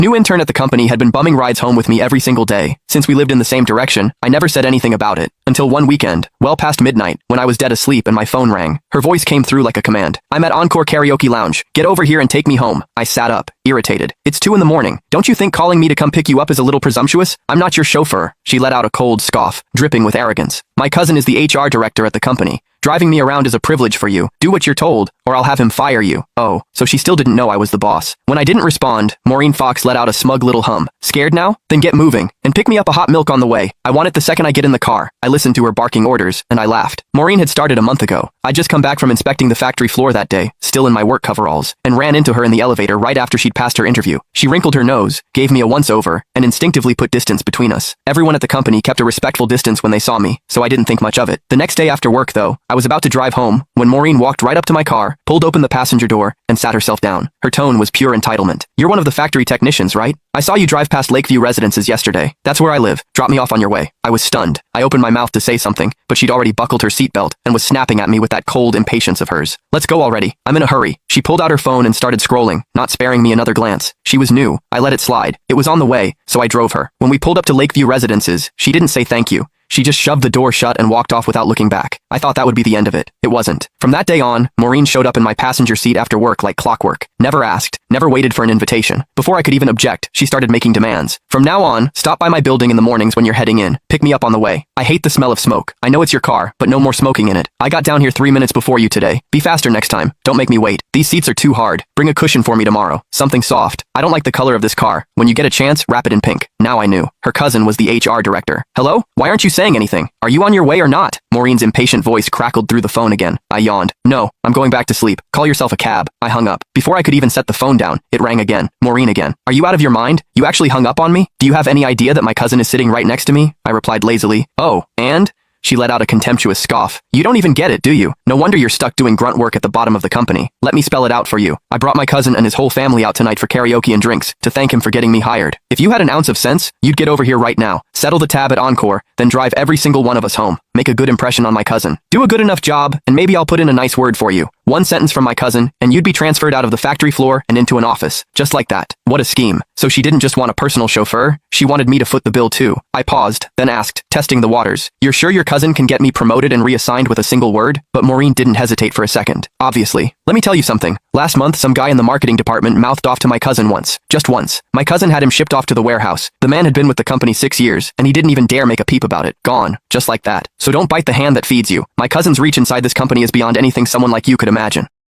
New intern at the company had been bumming rides home with me every single day. Since we lived in the same direction, I never said anything about it. Until one weekend, well past midnight, when I was dead asleep and my phone rang. Her voice came through like a command. "I'm at Encore Karaoke Lounge. Get over here and take me home." I sat up, irritated. "It's 2 in the morning. Don't you think calling me to come pick you up is a little presumptuous? I'm not your chauffeur." She let out a cold scoff, dripping with arrogance. "My cousin is the HR director at the company. Driving me around is a privilege for you. Do what you're told, or I'll have him fire you." Oh, so she still didn't know I was the boss. When I didn't respond, Maureen Fox let out a smug little hum. "Scared now? Then get moving, and pick me up a hot milk on the way. I want it the second I get in the car." I listened to her barking orders, and I laughed. Maureen had started a month ago. I'd just come back from inspecting the factory floor that day, still in my work coveralls, and ran into her in the elevator right after she'd passed her interview. She wrinkled her nose, gave me a once-over, and instinctively put distance between us. Everyone at the company kept a respectful distance when they saw me, so I didn't think much of it. The next day after work, though, I was about to drive home when Maureen walked right up to my car, pulled open the passenger door, and sat herself down. Her tone was pure entitlement. "You're one of the factory technicians, right? I saw you drive past Lakeview Residences yesterday. That's where I live. Drop me off on your way." I was stunned. I opened my mouth to say something, but she'd already buckled her seatbelt and was snapping at me with that cold impatience of hers. "Let's go already. I'm in a hurry." She pulled out her phone and started scrolling, not sparing me another glance. She was new. I let it slide. It was on the way, so I drove her. When we pulled up to Lakeview Residences, she didn't say thank you. She just shoved the door shut and walked off without looking back. I thought that would be the end of it. It wasn't. From that day on, Maureen showed up in my passenger seat after work like clockwork. Never asked, never waited for an invitation. Before I could even object, she started making demands. "From now on, stop by my building in the mornings when you're heading in. Pick me up on the way. I hate the smell of smoke. I know it's your car, but no more smoking in it. I got down here 3 minutes before you today. Be faster next time. Don't make me wait. These seats are too hard. Bring a cushion for me tomorrow. Something soft. I don't like the color of this car. When you get a chance, wrap it in pink." Now I knew. Her cousin was the HR director. "Hello? Why aren't you saying anything? Are you on your way or not?" Maureen's impatient voice crackled through the phone again. I yawned. "No, I'm going back to sleep. Call yourself a cab." I hung up. Before I could even set the phone down, it rang again. Maureen again. "Are you out of your mind? You actually hung up on me? Do you have any idea that my cousin is sitting right next to me?" I replied lazily. "Oh, and?" She let out a contemptuous scoff. "You don't even get it, do you? No wonder you're stuck doing grunt work at the bottom of the company. Let me spell it out for you. I brought my cousin and his whole family out tonight for karaoke and drinks, to thank him for getting me hired. If you had an ounce of sense, you'd get over here right now, settle the tab at Encore, then drive every single one of us home. Make a good impression on my cousin. Do a good enough job, and maybe I'll put in a nice word for you. One sentence from my cousin, and you'd be transferred out of the factory floor and into an office. Just like that." What a scheme. So she didn't just want a personal chauffeur, she wanted me to foot the bill too. I paused, then asked, testing the waters, "You're sure your cousin can get me promoted and reassigned with a single word?" But Maureen didn't hesitate for a second. "Obviously. Let me tell you something. Last month, some guy in the marketing department mouthed off to my cousin once. Just once. My cousin had him shipped off to the warehouse. The man had been with the company 6 years, and he didn't even dare make a peep about it. Gone. Just like that. So don't bite the hand that feeds you. My cousin's reach inside this company is beyond anything someone like you could imagine."